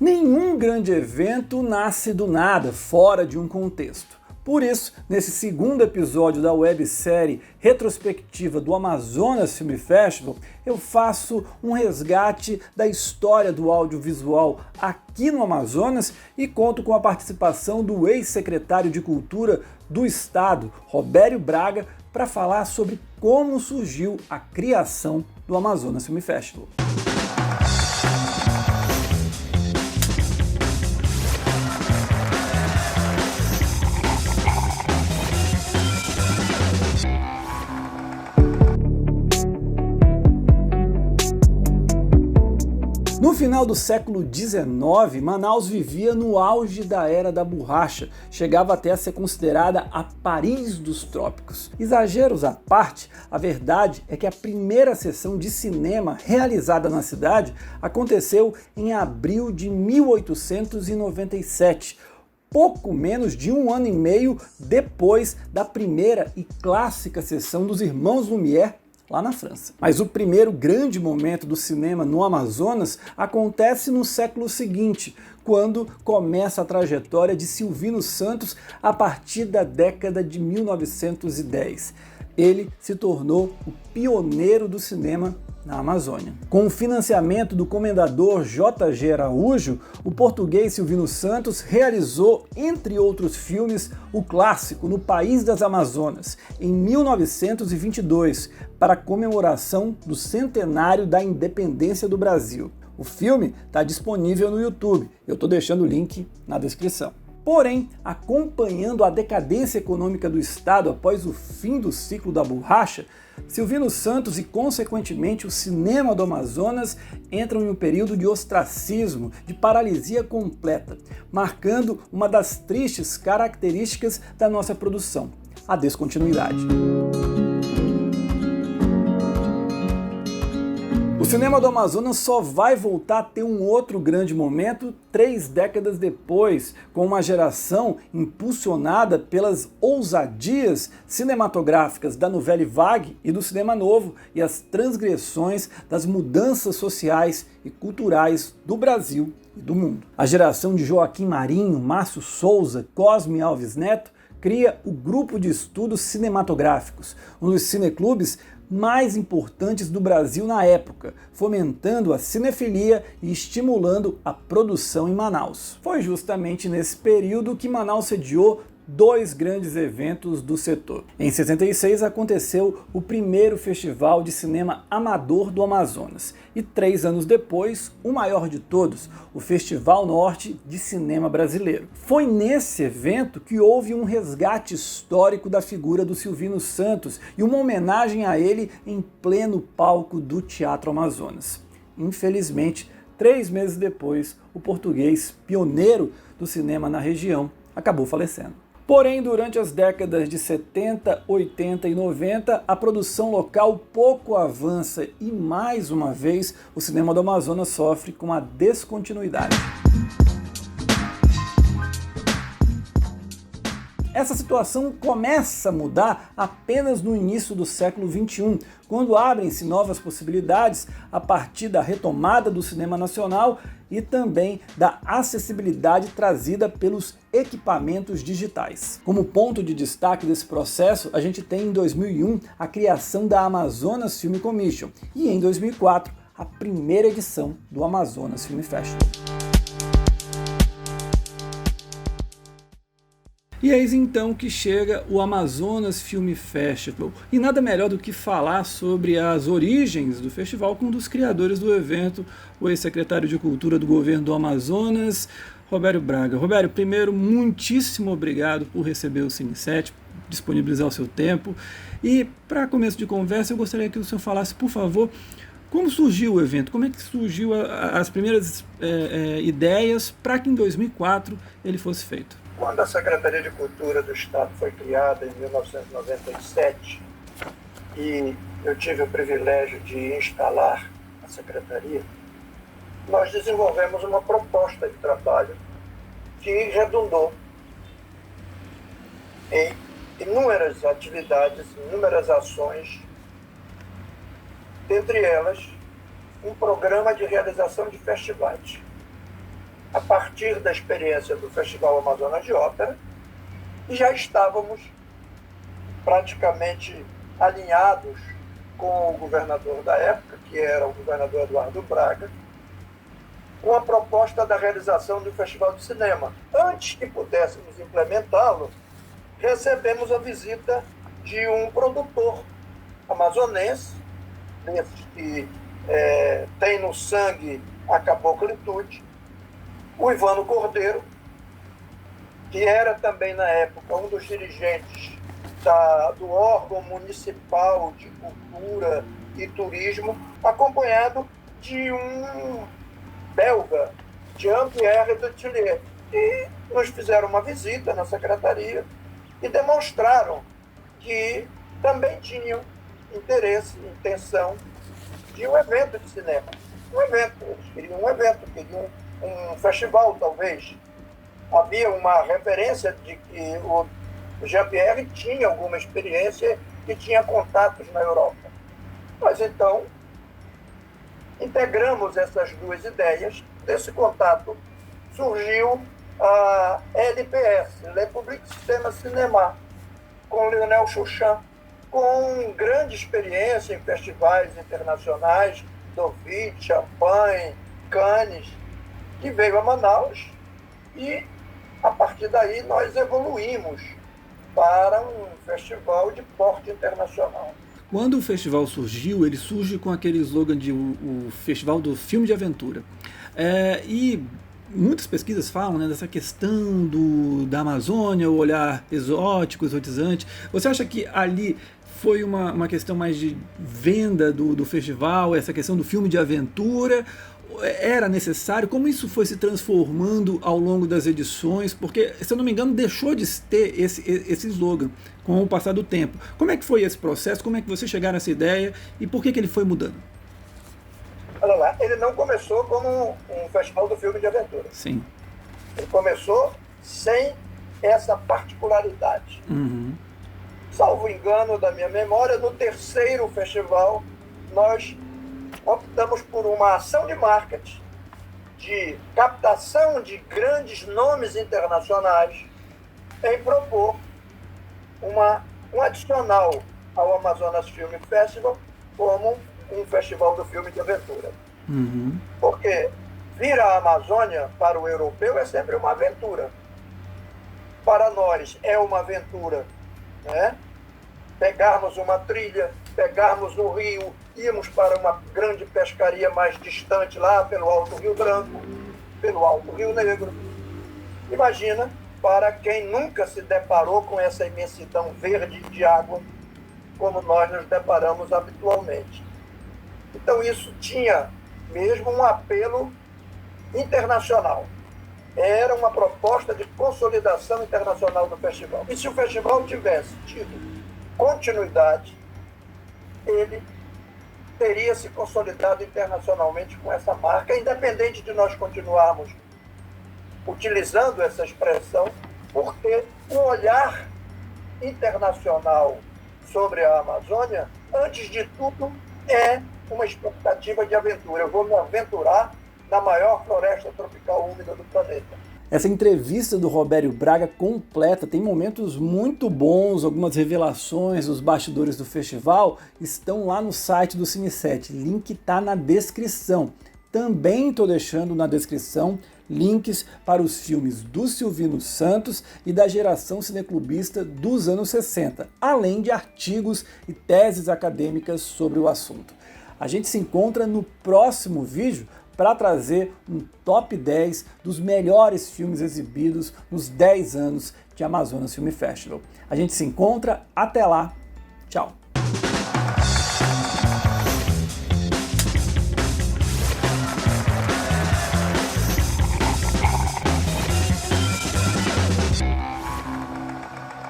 Nenhum grande evento nasce do nada, fora de um contexto. Por isso, nesse segundo episódio da websérie retrospectiva do Amazonas Film Festival, eu faço um resgate da história do audiovisual aqui no Amazonas e conto com a participação do ex-secretário de Cultura do Estado, Robério Braga, para falar sobre como surgiu a criação do Amazonas Film Festival. No final do século XIX, Manaus vivia no auge da era da borracha, chegava até a ser considerada a Paris dos trópicos. Exageros à parte, a verdade é que a primeira sessão de cinema realizada na cidade aconteceu em abril de 1897, pouco menos de um ano e meio depois da primeira e clássica sessão dos Irmãos Lumière, lá na França. Mas o primeiro grande momento do cinema no Amazonas acontece no século seguinte, quando começa a trajetória de Silvino Santos a partir da década de 1910. Ele se tornou o pioneiro do cinema na Amazônia. Com o financiamento do comendador J.G. Araújo, o português Silvino Santos realizou, entre outros filmes, o clássico No País das Amazonas, em 1922, para a comemoração do centenário da independência do Brasil. O filme está disponível no YouTube, eu estou deixando o link na descrição. Porém, acompanhando a decadência econômica do Estado após o fim do ciclo da borracha, Silvino Santos e, consequentemente, o cinema do Amazonas entram em um período de ostracismo, de paralisia completa, marcando uma das tristes características da nossa produção, a descontinuidade. O cinema do Amazonas só vai voltar a ter um outro grande momento 3 décadas depois, com uma geração impulsionada pelas ousadias cinematográficas da Nouvelle Vague e do cinema novo e as transgressões das mudanças sociais e culturais do Brasil e do mundo. A geração de Joaquim Marinho, Márcio Souza, Cosme Alves Neto cria o Grupo de Estudos Cinematográficos, um dos cineclubes mais importantes do Brasil na época, fomentando a cinefilia e estimulando a produção em Manaus. Foi justamente nesse período que Manaus sediou 2 grandes eventos do setor. Em 66 aconteceu o primeiro Festival de Cinema Amador do Amazonas e 3 anos depois, o maior de todos, o Festival Norte de Cinema Brasileiro. Foi nesse evento que houve um resgate histórico da figura do Silvino Santos e uma homenagem a ele em pleno palco do Teatro Amazonas. Infelizmente, 3 meses depois, o português pioneiro do cinema na região acabou falecendo. Porém, durante as décadas de 70, 80 e 90, a produção local pouco avança e, mais uma vez, o cinema do Amazonas sofre com a descontinuidade. Essa situação começa a mudar apenas no início do século XXI, quando abrem-se novas possibilidades a partir da retomada do cinema nacional e também da acessibilidade trazida pelos equipamentos digitais. Como ponto de destaque desse processo, a gente tem em 2001 a criação da Amazonas Film Commission e em 2004 a primeira edição do Amazonas Film Festival. E eis então que chega o Amazonas Film Festival. E nada melhor do que falar sobre as origens do festival com um dos criadores do evento, o ex-secretário de Cultura do governo do Amazonas, Robério Braga. Robério, primeiro, muitíssimo obrigado por receber o Cine7, disponibilizar o seu tempo. E, para começo de conversa, eu gostaria que o senhor falasse, por favor, como surgiu o evento, como é que surgiu as primeiras ideias para que em 2004 ele fosse feito. Quando a Secretaria de Cultura do Estado foi criada em 1997 e eu tive o privilégio de instalar a Secretaria, nós desenvolvemos uma proposta de trabalho que redundou em inúmeras atividades, inúmeras ações, dentre elas um programa de realização de festivais. a partir da experiência do Festival Amazonas de Ópera, e já estávamos praticamente alinhados com o governador da época, que era o governador Eduardo Braga, com a proposta da realização do Festival de Cinema. Antes que pudéssemos implementá-lo, recebemos a visita de um produtor amazonense, desses que tem no sangue a caboclitude, o Ivano Cordeiro, que era também na época um dos dirigentes do órgão municipal de cultura e turismo, acompanhado de um belga, Jean-Pierre Dutilleux, e nos fizeram uma visita na secretaria e demonstraram que também tinham interesse, intenção de um evento de cinema. Eles queriam um evento, queriam um festival, talvez. Havia uma referência de que o Jean-Pierre tinha alguma experiência e tinha contatos na Europa. Nós, então, integramos essas duas ideias. Desse contato surgiu a LPS, Le Public Système Cinéma, com Lionel Chouchan, com grande experiência em festivais internacionais, Deauville, Champagne, Cannes, que veio a Manaus, e a partir daí nós evoluímos para um festival de porte internacional. Quando o festival surgiu, ele surge com aquele slogan de o Festival do Filme de Aventura. E muitas pesquisas falam, né, dessa questão da Amazônia, o olhar exótico, exotizante. Você acha que ali foi uma questão mais de venda do festival, essa questão do filme de aventura? Era necessário? Como isso foi se transformando ao longo das edições? Porque, se eu não me engano, deixou de ter esse slogan com o passar do tempo. Como é que foi esse processo? Como é que vocês chegaram a essa ideia? E por que ele foi mudando? Olha lá, ele não começou como um festival do filme de aventura. Sim. Ele começou sem essa particularidade. Uhum. Salvo engano da minha memória, no terceiro festival, nós optamos por uma ação de marketing, de captação de grandes nomes internacionais, em propor um adicional ao Amazonas Film Festival como um festival do filme de aventura. Uhum. Porque vir à Amazônia para o europeu é sempre uma aventura. Para nós é uma aventura, né? Pegarmos uma trilha, pegarmos o rio, irmos para uma grande pescaria mais distante lá pelo Alto Rio Branco, pelo Alto Rio Negro. Imagina, para quem nunca se deparou com essa imensidão verde de água, como nós nos deparamos habitualmente. Então isso tinha mesmo um apelo internacional. Era uma proposta de consolidação internacional do festival. E se o festival tivesse tido continuidade, ele teria se consolidado internacionalmente com essa marca, independente de nós continuarmos utilizando essa expressão, porque o olhar internacional sobre a Amazônia, antes de tudo, é uma expectativa de aventura. Eu vou me aventurar na maior floresta tropical úmida do planeta. Essa entrevista do Robério Braga completa, tem momentos muito bons, algumas revelações, os bastidores do festival estão lá no site do Cine7, link está na descrição. Também estou deixando na descrição links para os filmes do Silvino Santos e da geração cineclubista dos anos 60, além de artigos e teses acadêmicas sobre o assunto. A gente se encontra no próximo vídeo para trazer um top 10 dos melhores filmes exibidos nos 10 anos de Amazonas Film Festival. A gente se encontra, até lá, tchau!